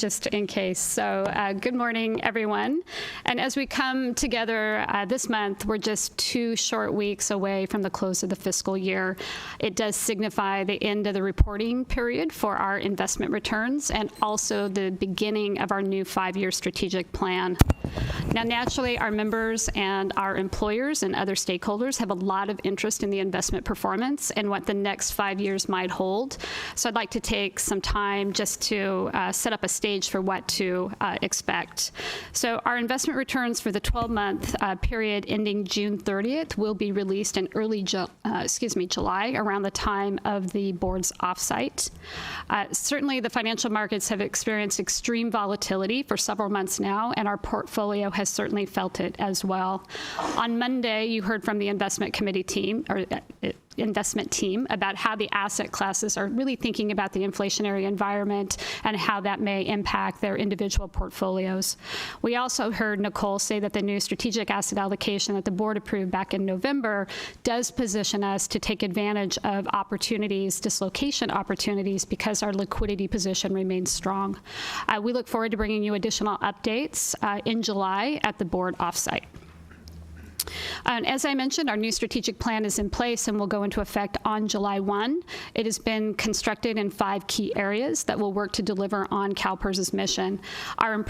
just in case. So good morning, everyone. And as we come together this month, we're just 2 short weeks away from the close of the fiscal year. It does signify the end of the reporting period for our investment returns and also the beginning of our new 5-year strategic plan. Now, naturally, our members and our employers and other stakeholders have a lot of interest in the investment performance and what the next 5 years might hold. So I'd like to take some time just to set up a stage for what to expect. So our investment returns for the 12-month period ending June 30th will be released in early July, around the time of the board's offsite. Certainly, the financial markets have experienced extreme volatility for several months now, and our portfolio has certainly felt it as well. On Monday, you heard from the investment team about how the asset classes are really thinking about the inflationary environment and how that may impact their individual portfolios. We also heard Nicole say that the new strategic asset allocation that the board approved back in November does position us to take advantage of opportunities, dislocation opportunities, because our liquidity position remains strong. We look forward to bringing you additional updates in July at the board offsite. As I mentioned, our new strategic plan is in place and will go into effect on July 1. It has been constructed in 5 key areas that will work to deliver on CalPERS' mission. Our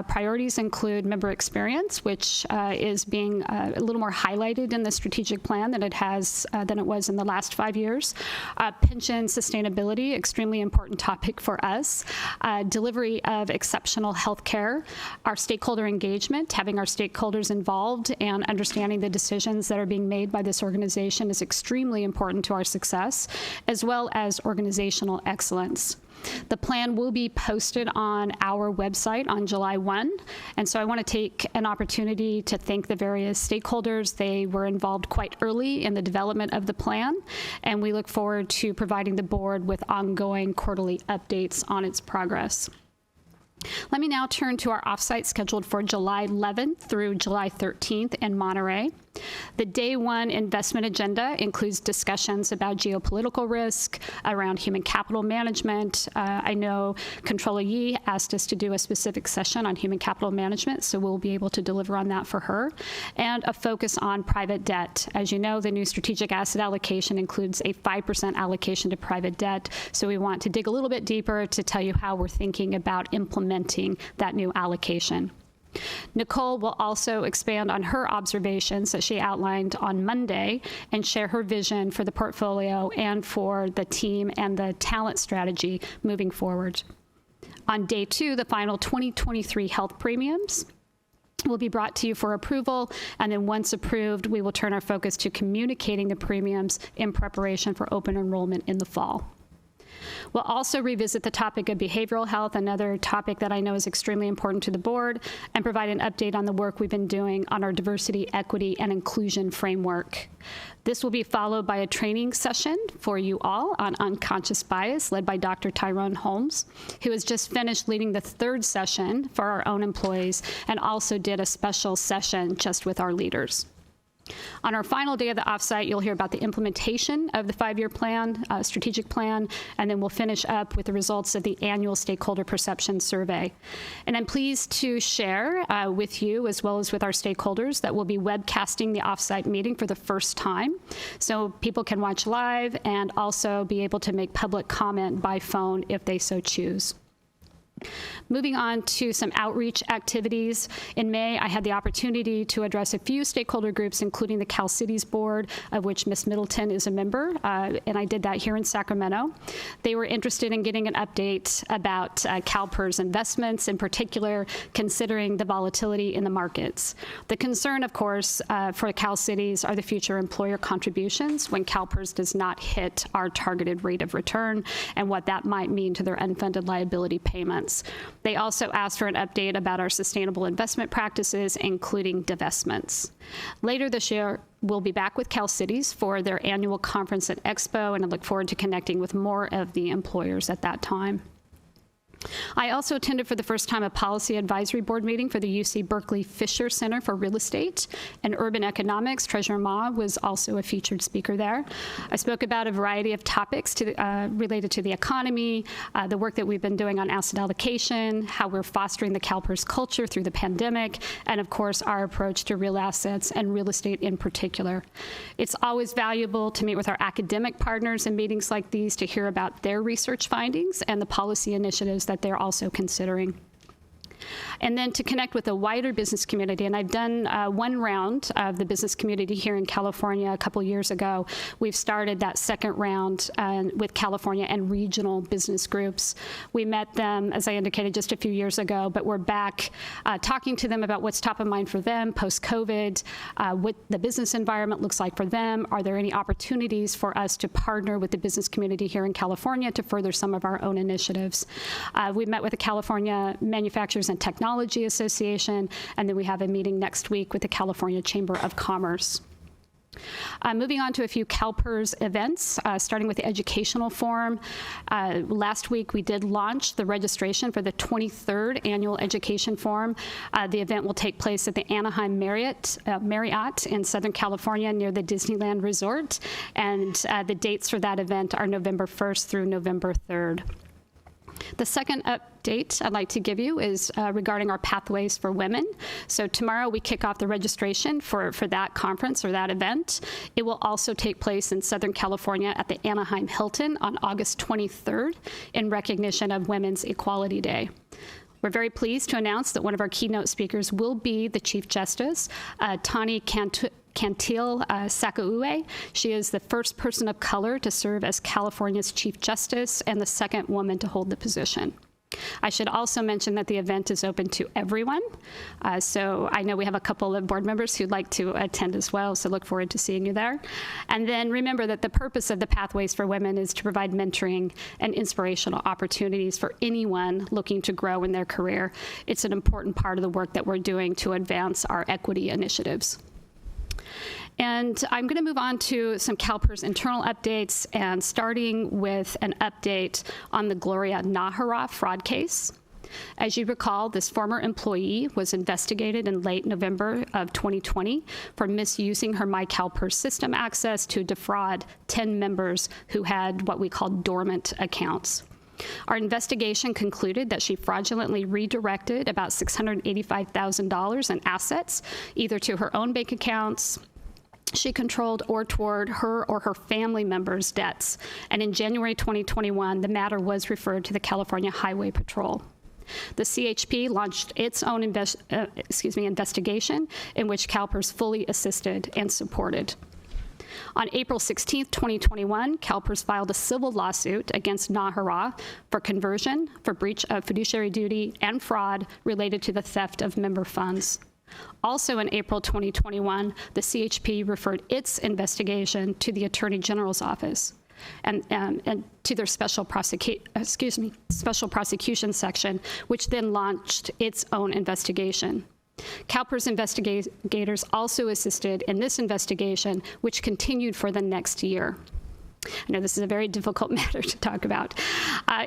priorities include member experience, which is being a little more highlighted in the strategic plan than it was in the last 5 years. Pension sustainability, extremely important topic for us. Delivery of exceptional health care. Our stakeholder engagement, having our stakeholders involved and understanding the decisions that are being made by this organization is extremely important to our success, as well as organizational excellence. The plan will be posted on our website on July 1, and so I want to take an opportunity to thank the various stakeholders. They were involved quite early in the development of the plan, and we look forward to providing the board with ongoing quarterly updates on its progress. Let me now turn to our offsite scheduled for July 11th through July 13th in Monterey. The day 1 investment agenda includes discussions about geopolitical risk, around human capital management. I know Controller Yi asked us to do a specific session on human capital management, so we'll be able to deliver on that for her. And a focus on private debt. As you know, the new strategic asset allocation includes a 5% allocation to private debt, so we want to dig a little bit deeper to tell you how we're thinking about implementing that new allocation. Nicole will also expand on her observations that she outlined on Monday and share her vision for the portfolio and for the team and the talent strategy moving forward. On day 2, the final 2023 health premiums will be brought to you for approval, and then once approved, we will turn our focus to communicating the premiums in preparation for open enrollment in the fall. We'll also revisit the topic of behavioral health, another topic that I know is extremely important to the board, and provide an update on the work we've been doing on our diversity, equity, and inclusion framework. This will be followed by a training session for you all on unconscious bias, led by Dr. Tyrone Holmes, who has just finished leading the 3rd session for our own employees and also did a special session just with our leaders. On our final day of the offsite, you'll hear about the implementation of the 5-year plan, strategic plan, and then we'll finish up with the results of the annual stakeholder perception survey. And I'm pleased to share with you, as well as with our stakeholders, that we'll be webcasting the offsite meeting for the first time, so people can watch live and also be able to make public comment by phone if they so choose. Moving on to some outreach activities. In May, I had the opportunity to address a few stakeholder groups, including the Cal Cities Board, of which Ms. Middleton is a member, and I did that here in Sacramento. They were interested in getting an update about CalPERS investments, in particular, considering the volatility in the markets. The concern, of course, for Cal Cities are the future employer contributions when CalPERS does not hit our targeted rate of return and what that might mean to their unfunded liability payments. They also asked for an update about our sustainable investment practices, including divestments. Later this year, we'll be back with Cal Cities for their annual conference and expo, and I look forward to connecting with more of the employers at that time. I also attended for the first time a policy advisory board meeting for the UC Berkeley Fisher Center for Real Estate and Urban Economics. Treasurer Ma was also a featured speaker there. I spoke about a variety of topics related to the economy, the work that we've been doing on asset allocation, how we're fostering the CalPERS culture through the pandemic, and of course, our approach to real assets and real estate in particular. It's always valuable to meet with our academic partners in meetings like these to hear about their research findings and the policy initiatives that they're also considering. And then to connect with the wider business community. And I've done one round of the business community here in California a couple years ago. We've started that second round with California and regional business groups. We met them, as I indicated, just a few years ago, but we're back talking to them about what's top of mind for them post-COVID, what the business environment looks like for them. Are there any opportunities for us to partner with the business community here in California to further some of our own initiatives? We met with the California Manufacturers and Technology Association, and then we have a meeting next week with the California Chamber of Commerce. Moving on to a few CalPERS events, starting with the Educational Forum. Last week, we did launch the registration for the 23rd Annual Education Forum. The event will take place at the Anaheim Marriott in Southern California near the Disneyland Resort, and the dates for that event are November 1st through November 3rd. The second update I'd like to give you is regarding our Pathways for Women. So tomorrow we kick off the registration for that conference or that event. It will also take place in Southern California at the Anaheim Hilton on August 23rd in recognition of Women's Equality Day. We're very pleased to announce that one of our keynote speakers will be the Chief Justice, Tani Cantil Sakaue. She is the first person of color to serve as California's Chief Justice and the second woman to hold the position. I should also mention that the event is open to everyone. So I know we have a couple of board members who'd like to attend as well, so look forward to seeing you there. And then remember that the purpose of the Pathways for Women is to provide mentoring and inspirational opportunities for anyone looking to grow in their career. It's an important part of the work that we're doing to advance our equity initiatives. And I'm going to move on to some CalPERS internal updates, and starting with an update on the Gloria Nájera fraud case. As you recall, this former employee was investigated in late November of 2020 for misusing her MyCalPERS system access to defraud 10 members who had what we call dormant accounts. Our investigation concluded that she fraudulently redirected about $685,000 in assets, either to her own bank accounts she controlled or toward her or her family members' debts. And in January 2021, the matter was referred to the California Highway Patrol. The CHP launched its own investigation in which CalPERS fully assisted and supported. On April 16, 2021, CalPERS filed a civil lawsuit against Nájera for conversion, for breach of fiduciary duty, and fraud related to the theft of member funds. Also in April 2021, the CHP referred its investigation to the Attorney General's office and to their special prosecution section, which then launched its own investigation. CalPERS investigators also assisted in this investigation, which continued for the next year. I know this is a very difficult matter to talk about.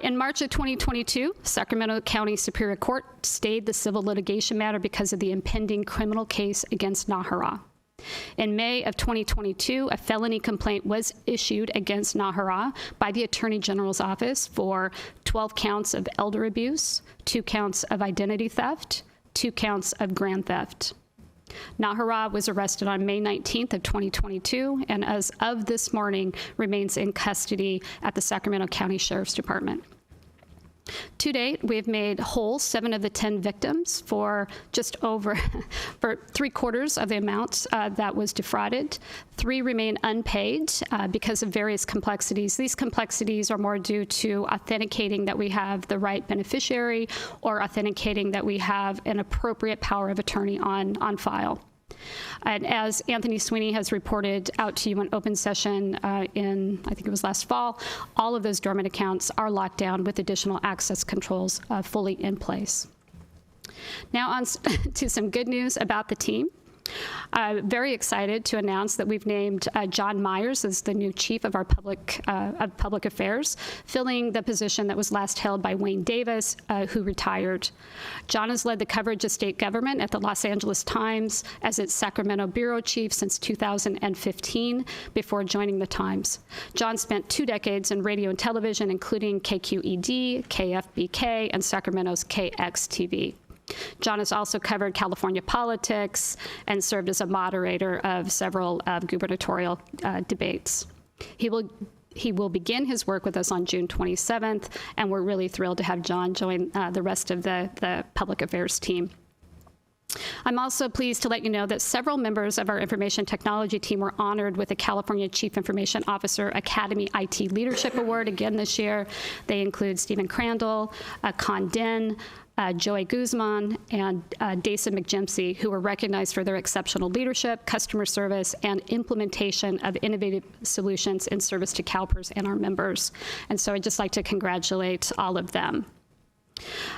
In March of 2022, Sacramento County Superior Court stayed the civil litigation matter because of the impending criminal case against Nájera. In May of 2022, a felony complaint was issued against Nájera by the Attorney General's office for 12 counts of elder abuse, 2 counts of identity theft, 2 counts of grand theft. Nájera was arrested on May 19th of 2022, and as of this morning, remains in custody at the Sacramento County Sheriff's Department. To date, we have made whole 7 of the 10 victims for just over for 3/4 of the amount that was defrauded. 3 remain unpaid because of various complexities. These complexities are more due to authenticating that we have the right beneficiary or authenticating that we have an appropriate power of attorney on file. And as Anthony Sweeney has reported out to you in open session I think it was last fall, all of those dormant accounts are locked down with additional access controls fully in place. Now on to some good news about the team. Very excited to announce that we've named John Myers as the new chief of our public affairs, filling the position that was last held by Wayne Davis, who retired. John has led the coverage of state government at the Los Angeles Times as its Sacramento bureau chief since 2015, before joining the Times. John spent 2 decades in radio and television, including KQED, KFBK, and Sacramento's KXTV. John has also covered California politics and served as a moderator of several gubernatorial debates. He will begin his work with us on June 27th, and we're really thrilled to have John join the rest of the public affairs team. I'm also pleased to let you know that several members of our information technology team were honored with the California Chief Information Officer Academy IT Leadership Award again this year. They include Stephen Crandall, Con Din, Joey Guzman, and Dasa McJimsey, who were recognized for their exceptional leadership, customer service, and implementation of innovative solutions in service to CalPERS and our members. And so I'd just like to congratulate all of them.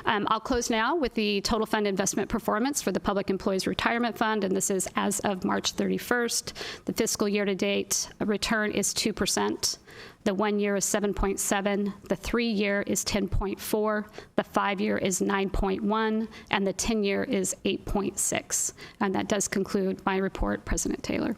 I'll close now with the total fund investment performance for the Public Employees Retirement Fund, and this is as of March 31st. The fiscal year-to-date return is 2%. The 1 year is 7.7, the 3 year is 10.4, the 5 year is 9.1, and the 10 year is 8.6. And that does conclude my report, President Taylor.